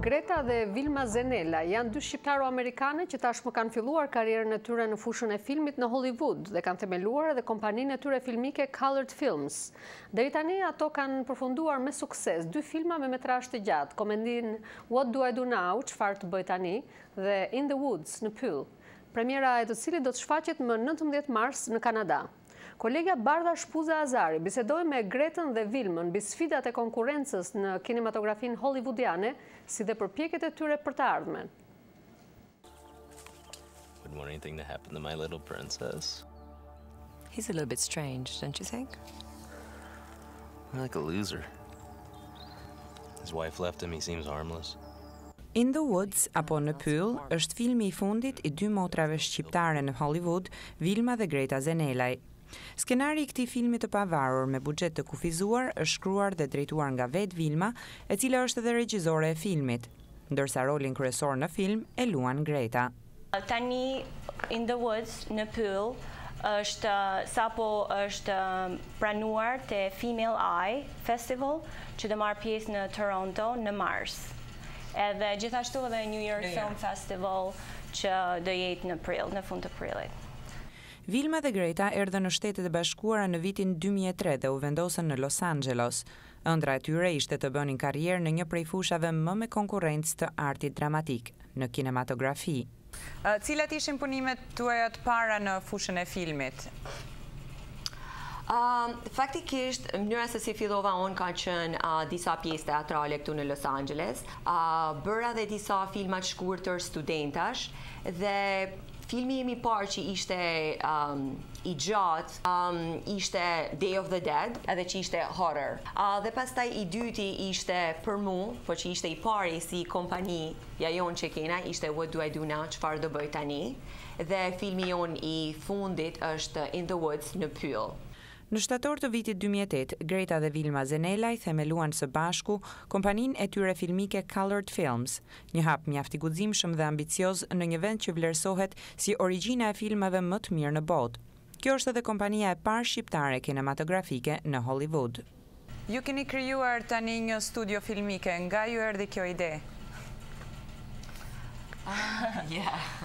Greta dhe Vilma Zenela janë dy shqiptaro-amerikane që tashmë kanë filluar karrierën e tyre në fushën e filmit në Hollywood dhe kanë themeluar edhe kompaninë e tyre filmike Colored Films. Deri tani ato kanë përfunduar me sukses dy filma me metrazh të gjatë, komedinë What Do I Do Now, çfarë të bëj tani, dhe In the Woods, në pyll, premiera e të cilit do të shfaqet më 19 mars në Kanada. Kolegja Bardha Shpuza Azari bisedoi me Gretën dhe Vilmën mbi sfidat e konkurrencës në kinematografinë hollywoodiane, si dhe përpjekjet e tyre për të ardhmen. Wouldn't want anything to happen to my little princess. He's a little bit strange, don't you think? I'm like a loser. His wife left him, he seems harmless. In the Woods, apo Në pyll, është filmi i fundit i dy motrave shqiptare në Hollywood, Vilma dhe Greta Zenelaj. Skenari i këtij filmi të pavarur me buxhet të kufizuar është shkruar dhe drejtuar nga vetë Vilma, e cila është edhe regjizore e filmit, ndërsa rolin kryesor në film e luan Greta. Tani In the Woods në pyll sapo është pranuar te Female Eye Festival që do marr pjesë në Toronto në mars. Edhe gjithashtu edhe New York Film Festival që do jetë në prill, në fund të prillit. Vilma dhe Greta erdhën në Shtetet e Bashkuara në vitin 2003 dhe u vendosën në Los Angeles. Ëndra e tyre ishte të bënin karrierë në një prej fushave më me konkurrencë të artit dramatik, në kinematografi. Cilat ishin punimet tuaja të para në fushën e filmit? Faktikisht, mënyra se si fillova unë ka qenë disa pjesë teatrale këtu në Los Angeles, bëra dhe disa filma të shkurtër studentash dhe filmi im i parë që ishte i gjatë, ishte Day of the Dead, edhe që ishte horror. Dhe pastaj i dyti ishte për mu, po që ishte i pari si kompani ja jonë që kena, ishte What Do I Do Now, çfarë do bëj tani. Dhe filmi jonë i fundit është In the Woods, në pyll. Në shtator të vitit 2008, Greta dhe Vilma Zenelaj themeluan së bashku kompaninë e tyre filmike Colored Films, një hap mjaft i guximshëm dhe ambicioz në një vend që vlerësohet si origjina e filmave më të mirë në botë. Kjo është edhe kompania e parë shqiptare kinematografike në Hollywood. Ju keni krijuar tani një studio filmike, nga ju erdhi kjo ide?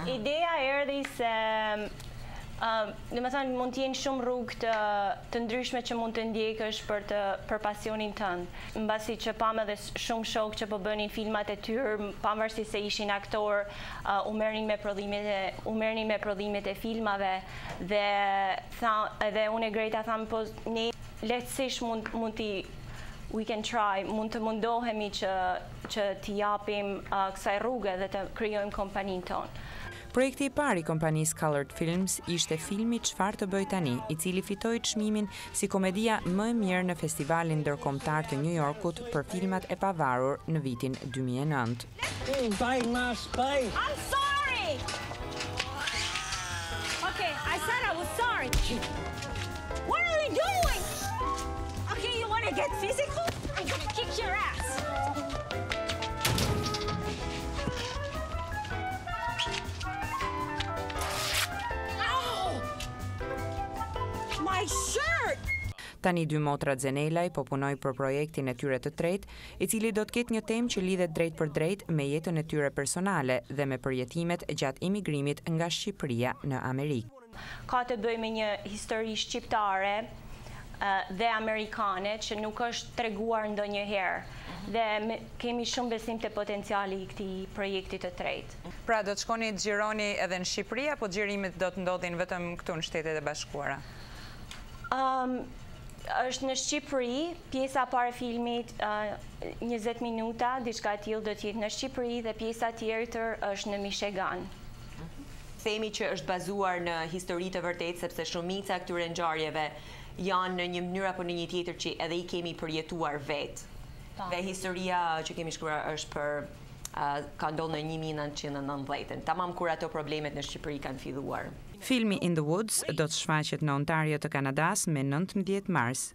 Ideja erdhi se domethënë mund të jenë shumë rrugë të ndryshme që mund të ndjekësh për pasionin tënd. Mbasi që pam edhe shumë shok që po bënin filmat e tyre, pavarësisht se ishin aktor, u merrnin me prodhimet e filmave dhe edhe unë e Greta tham po ne lehtësisht we can try, mund të mundohemi që t'i japim kësaj rruge dhe të krijojmë kompaninë tonë. Projekti i parë i kompanisë Colored Films ishte filmi Çfarë të bëj tani, i cili fitoi çmimin si komedia më e mirë në festivalin ndërkombëtar të New Yorkut për filmat e pavarur në vitin 2009. I'm sorry. Okay, I said I was sorry. What are you doing? Okay, you want to get physical? I'm going to kick your ass. My shirt! Tani dy motrat Zenelaj po punojnë për projektin e tyre të tretë, i cili do të ketë një temë që lidhet drejt për drejt me jetën e tyre personale dhe me përjetimet gjatë imigrimit nga Shqipëria në Amerikë. Ka të bëjë me një histori shqiptare dhe amerikane që nuk është treguar ndonjëherë dhe kemi shumë besim te potenciali i këtij projekti të tretë. Pra do të shkoni të xhironi edhe në Shqipëri apo xhirimet do të ndodhin vetëm këtu në Shtetet e Bashkuara? Është në Shqipëri, pjesa parë e filmit 20 minuta, diçka e tillë do të jetë në Shqipëri dhe pjesa tjetër është në Michigan. Themi që është bazuar në histori të vërtetë sepse shumica e këtyre ngjarjeve janë në një mënyrë apo në një tjetër që edhe i kemi përjetuar vetë. Dhe historia që kemi shkruar është ka ndodhur në 1990-ën, tamam kur ato problemet në Shqipëri kanë filluar. Filmi In the Woods do të shfaqet në Ontario të Kanadas me 19 mars.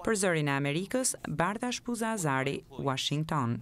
Për Zërin e Amerikës, Bardha Shpuza Azari, Washington.